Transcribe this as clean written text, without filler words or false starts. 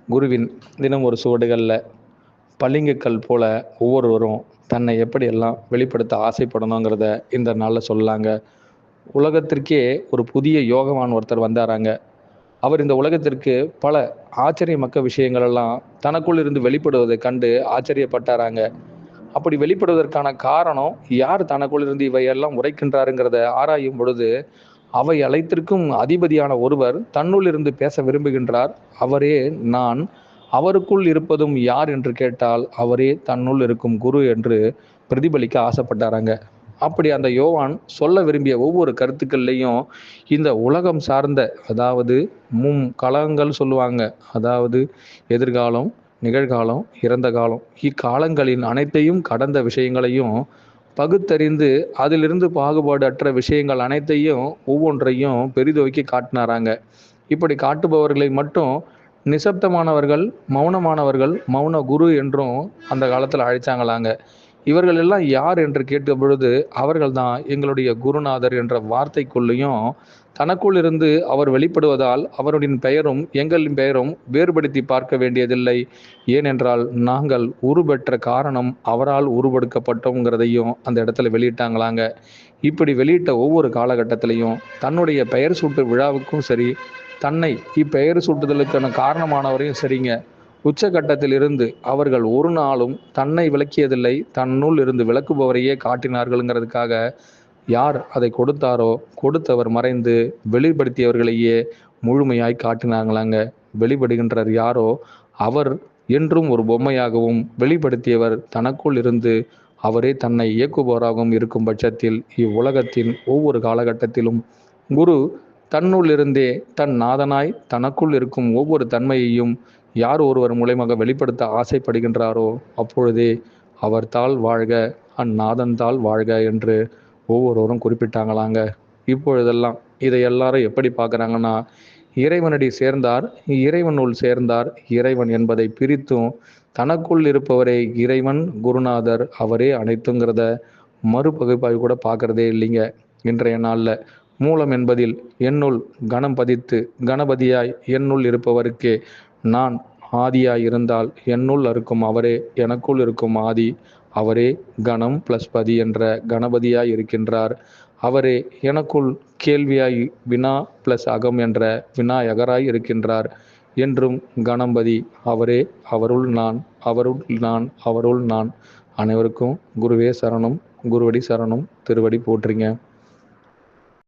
குருவின் தினம் ஒரு சுவடுகளில் பளிங்குக்கல் போல ஒவ்வொருவரும் தன்னை எப்படியெல்லாம் வெளிப்படுத்த ஆசைப்படணுங்கிறத இந்த நாளில் சொல்லாங்க. உலகத்திற்கே ஒரு புதிய யோகவான் ஒருத்தர் வந்தாராங்க. அவர் இந்த உலகத்திற்கு பல ஆச்சரியமக்க விஷயங்களெல்லாம் தனக்குள் இருந்து வெளிப்படுவதை கண்டு ஆச்சரியப்பட்டாராங்க. அப்படி வெளிப்படுவதற்கான காரணம் யார் தனக்குள் இருந்து இவையெல்லாம் உரைக்கின்றாருங்கிறத ஆராயும் பொழுது அவை அனைத்திற்கும் அதிபதியான ஒருவர் தன்னுள் இருந்து பேச விரும்புகின்றார். அவரே நான். அவருக்குள் இருப்பதும் யார் என்று கேட்டால் அவரே தன்னுள் இருக்கும் குரு என்று பிரதிபலிக்க ஆசைப்பட்டாராங்க. அப்படி அந்த யோவான் சொல்ல விரும்பிய ஒவ்வொரு கருத்துக்கள்லையும் இந்த உலகம் சார்ந்த, அதாவது களங்கள் சொல்லுவாங்க, அதாவது எதிர்காலம், நிகழ்காலம், இறந்த காலம், இக்காலங்களின் அனைத்தையும் கடந்த விஷயங்களையும் பகுத்தறிந்து அதிலிருந்து பாகுபாடு அற்ற விஷயங்கள் அனைத்தையும் ஒவ்வொன்றையும் பெரிதுவக்கி காட்டினாராங்க. இப்படி காட்டுபவர்களை மட்டும் நிசப்தமானவர்கள், மௌனமானவர்கள், மௌன குரு என்றும் அந்த காலத்தில் அழைச்சாங்களாங்க. இவர்கள் எல்லாம் யார் என்று கேட்ட பொழுது அவர்கள் தான் எங்களுடைய குருநாதர் என்ற வார்த்தைக்குள்ளேயும் தனக்குள் இருந்து அவர் வெளிப்படுவதால் அவருடைய பெயரும் எங்களின் பெயரும் வேறுபடுத்தி பார்க்க வேண்டியதில்லை. ஏனென்றால் நாங்கள் உருபெற்ற காரணம் அவரால் உருவெடுக்கப்பட்டோங்கிறதையும் அந்த இடத்துல வெளியிட்டாங்களாங்க. இப்படி வெளியிட்ட ஒவ்வொரு காலகட்டத்திலையும் தன்னுடைய பெயர் சூட்டு விழாவுக்கும் சரி, தன்னை இப்பெயர் சூட்டுதலுக்கான காரணமானவரையும் சரிங்க, உச்சகட்டத்தில் இருந்து அவர்கள் ஒரு நாளும் தன்னை விளக்கியதில்லை, தன்னுள் இருந்து விளக்குபவரையே காட்டினார்கள்ங்கிறதுக்காக யார் அதை கொடுத்தாரோ கொடுத்தவர் மறைந்து வெளிப்படுத்தியவர்களையே முழுமையாய் காட்டினாங்களாங்க. வெளிப்படுகின்றார் யாரோ அவர் என்றும் ஒரு பொம்மையாகவும், வெளிப்படுத்தியவர் தனக்குள் இருந்து அவரே தன்னை இயக்குபவராகவும் இருக்கும் பட்சத்தில் இவ்வுலகத்தின் ஒவ்வொரு காலகட்டத்திலும் குரு தன்னுள் இருந்தே தன் நாதனாய் தனக்குள் இருக்கும் ஒவ்வொரு தன்மையையும் யார் ஒருவர் மூலமாக வெளிப்படுத்த ஆசைப்படுகின்றாரோ அப்பொழுதே அவர் தாள் வாழ்க, அந்நாதன் தாள் வாழ்க என்று ஒவ்வொருவரும் குறிப்பிட்டாங்களாங்க. இப்பொழுதெல்லாம் இதை எல்லாரும் எப்படி பார்க்குறாங்கன்னா, இறைவனடி சேர்ந்தார், இறைவனுள் சேர்ந்தார், இறைவன் என்பதை பிரித்தும் தனக்குள் இருப்பவரே இறைவன், குருநாதர், அவரே அனைத்துங்கிறத மறுபகுப்பாய்வு கூட பார்க்குறதே இல்லைங்க. இன்றைய நாளில் மூலம் என்பதில் என்னுள் கணம் பதித்து கணபதியாய் என்னுள் இருப்பவருக்கே நான் ஆதியாய் இருந்தால் என்னுள் இருக்கும் அவரே எனக்குள் இருக்கும் ஆதி, அவரே கணம் ப்ளஸ் பதி என்ற கணபதியாய் இருக்கின்றார். அவரே எனக்குள் கேள்வியாய் வினா ப்ளஸ் அகம் என்ற விநாயகராய் இருக்கின்றார் என்றும் கணபதி. அவரே, அவருள் நான், அவருள் நான், அவருள் நான். அனைவருக்கும் குருவே சரணம், குருவடி சரணம், திருவடி போற்றுங்க.